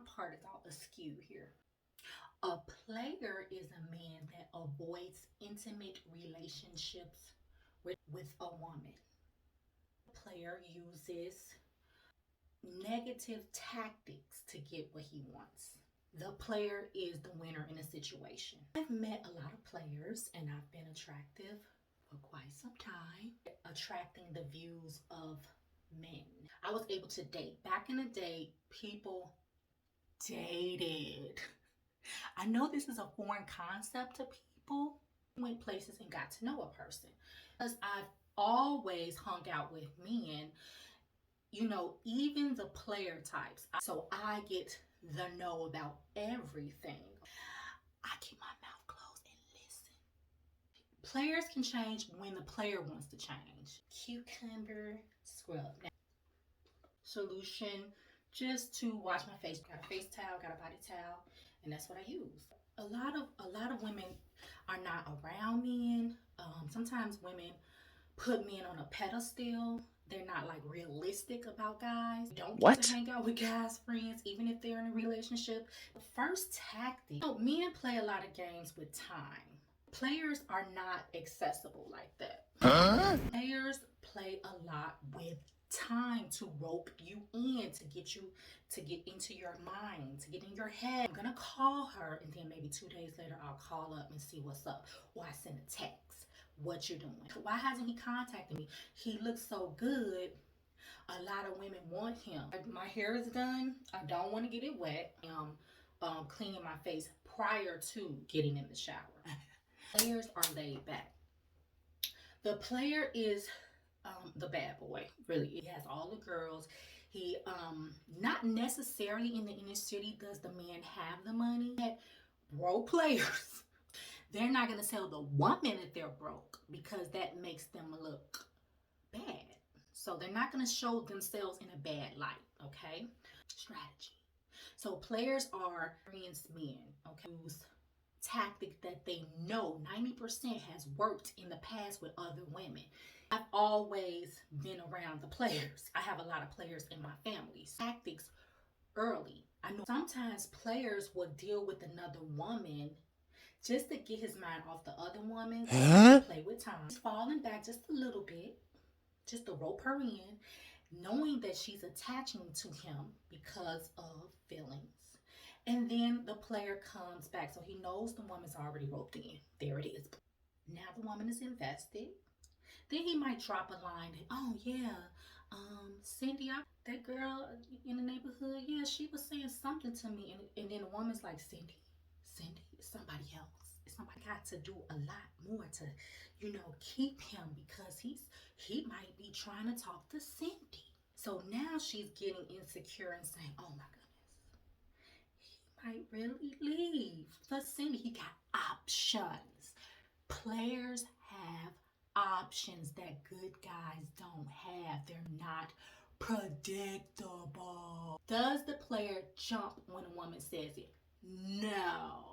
part is all askew here. A player is a man that avoids intimate relationships with a woman. A player uses negative tactics to get what he wants. The player is the winner in a situation. I've met a lot of players and I've been attractive for quite some time, attracting the views of men. I was able to date. Back in the day, people dated. I know this is a foreign concept to people. Went places and got to know a person. Because I've always hung out with men, even the player types. So I get the know about everything. I keep my mouth closed and listen. Players can change when the player wants to change. Cucumber scrub. Now, solution just to wash my face. Got a face towel, got a body towel, and that's what I use. A lot of women are not around men. Sometimes women put men on a pedestal. They're not like realistic about guys. Don't get to What? hang out with guys' friends, even if they're in a relationship. The first tactic, men play a lot of games with time. Players are not accessible like that. Huh? Players play a lot with time to rope you in, to get into your mind, to get in your head. I'm gonna call her, and then maybe 2 days later I'll call up and see what's up, or I send a text, what you doing, why hasn't he contacted me, he looks so good. A lot of women want him. My hair is done, I don't want to get it wet. Cleaning my face prior to getting in the shower. Players are laid back. The player is the bad boy, really. He has all the girls. He not necessarily in the inner city does the man have the money. Broke players, they're not gonna tell the woman that they're broke because that makes them look bad. So they're not gonna show themselves in a bad light. Okay, strategy. So players are experienced men. Okay, use tactic that they know 90% has worked in the past with other women. I've always been around the players. I have a lot of players in my family. Tactics early. I know sometimes players will deal with another woman just to get his mind off the other woman. Huh? Play with time. He's falling back just a little bit, just to rope her in, knowing that she's attaching to him because of feelings. And then the player comes back. So he knows the woman's already roped in. There it is. Now the woman is invested. Then he might drop a line. Oh yeah, Cindy, that girl in the neighborhood. Yeah, she was saying something to me, and then the woman's like, Cindy, it's somebody else. Somebody got to do a lot more to, keep him because he might be trying to talk to Cindy. So now she's getting insecure and saying, oh my goodness, he might really leave for Cindy. He got options. Players have options that good guys don't have. They're not predictable. Does the player jump when a woman says it? No.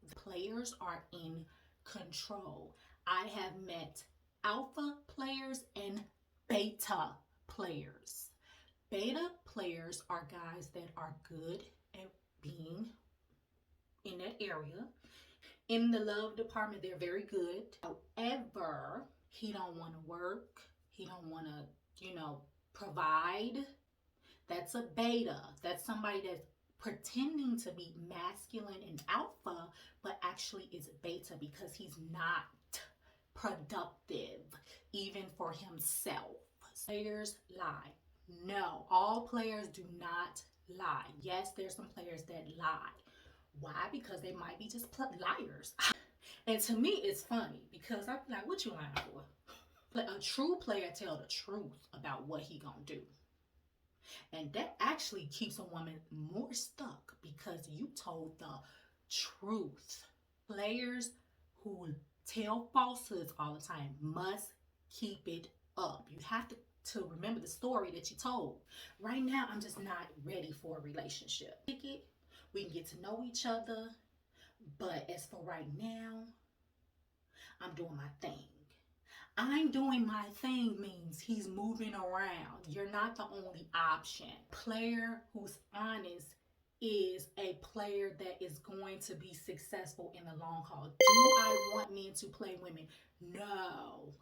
The players are in control. I have met alpha players and beta players. Beta players are guys that are good at being in that area. In the love department, they're very good. However, he don't want to work. He don't want to, provide. That's a beta. That's somebody that's pretending to be masculine and alpha, but actually is beta because he's not productive, even for himself. Players lie. No, all players do not lie. Yes, there's some players that lie. Why? Because they might be just liars. And to me, it's funny because I'm like, what you lying for? A true player tell the truth about what he gonna do. And that actually keeps a woman more stuck because you told the truth. Players who tell falsehoods all the time must keep it up. You have to remember the story that you told. Right now, I'm just not ready for a relationship. We can get to know each other, but as for right now, I'm doing my thing. I'm doing my thing means he's moving around. You're not the only option. Player who's honest is a player that is going to be successful in the long haul. Do I want men to play women? No.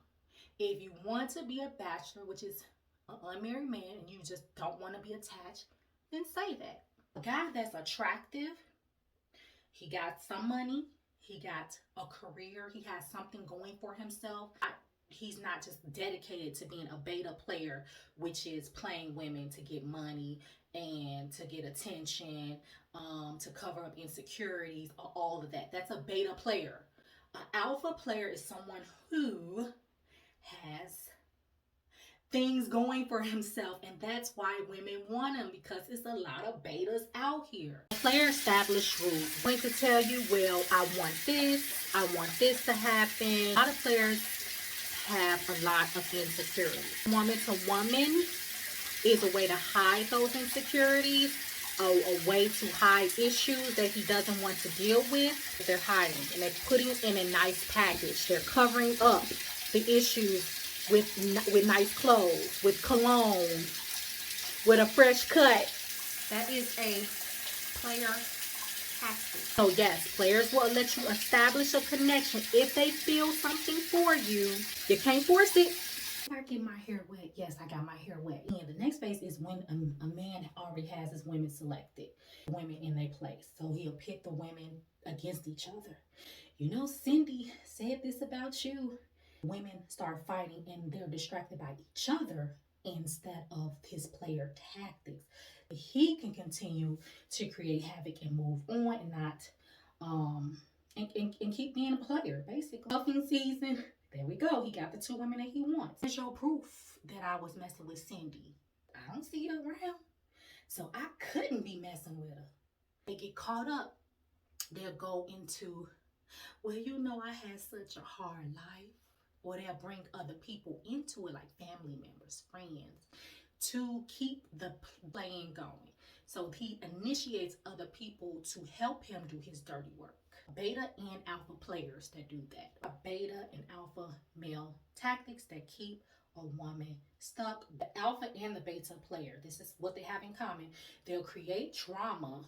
If you want to be a bachelor, which is an unmarried man, and you just don't want to be attached, then say that. A guy that's attractive, he got some money, he got a career, he has something going for himself. He's not just dedicated to being a beta player, which is playing women to get money and to get attention, to cover up insecurities, all of that. That's a beta player. An alpha player is someone who has things going for himself, and that's why women want him, because it's a lot of betas out here. Player established rules. I'm going to tell you, well, I want this to happen. A lot of players have a lot of insecurities. Woman to woman is a way to hide those insecurities, a way to hide issues that he doesn't want to deal with. They're hiding, and they're putting it in a nice package. They're covering up the issues with nice clothes, with cologne, with a fresh cut. That is a player tactic. So yes, players will let you establish a connection if they feel something for you. You can't force it. I get my hair wet. Yes, I got my hair wet. And the next phase is when a man already has his women selected, women in their place. So he'll pit the women against each other. You know, Cindy said this about you. Women start fighting and they're distracted by each other instead of his player tactics. He can continue to create havoc and move on and not and keep being a player, basically. Cuffing season, there we go. He got the 2 women that he wants. There's your proof that I was messing with Cindy. I don't see her around, so I couldn't be messing with her. They get caught up. They'll go into, well, you know, I had such a hard life. Or they'll bring other people into it, like family members, friends, to keep the playing going. So he initiates other people to help him do his dirty work. Beta and alpha players that do that. A beta and alpha male tactics that keep a woman stuck. The alpha and the beta player, this is what they have in common. They'll create drama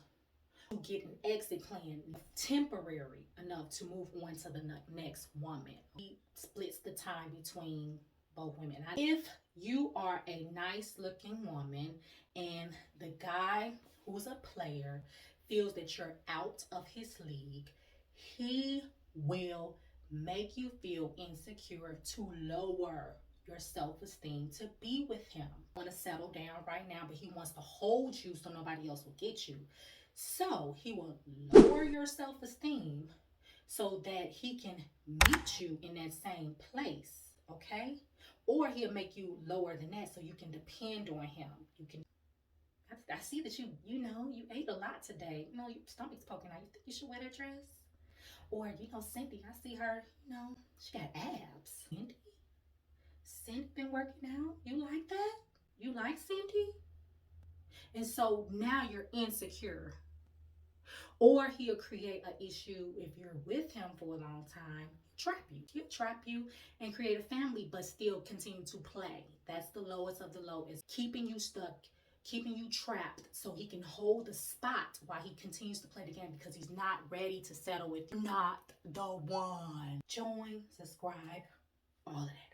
to get an exit plan, temporary enough to move on to the next woman. He splits the time between both women. If you are a nice looking woman and the guy who's a player feels that you're out of his league, he will make you feel insecure to lower your self-esteem to be with him. Want to settle down right now, but he wants to hold you so nobody else will get you. So he will lower your self-esteem so that he can meet you in that same place, okay? Or he'll make you lower than that so you can depend on him. You can. I see that you ate a lot today. You know, your stomach's poking out. You think you should wear that dress? Or, Cindy, I see her, she got abs. Cindy been working out. You like that? You like Cindy? And so now you're insecure. Or he'll create an issue if you're with him for a long time. He'll trap you and create a family, but still continue to play. That's the lowest of the low, is keeping you stuck, keeping you trapped so he can hold the spot while he continues to play the game, because he's not ready to settle with you. Not the one. Join, subscribe, all of that.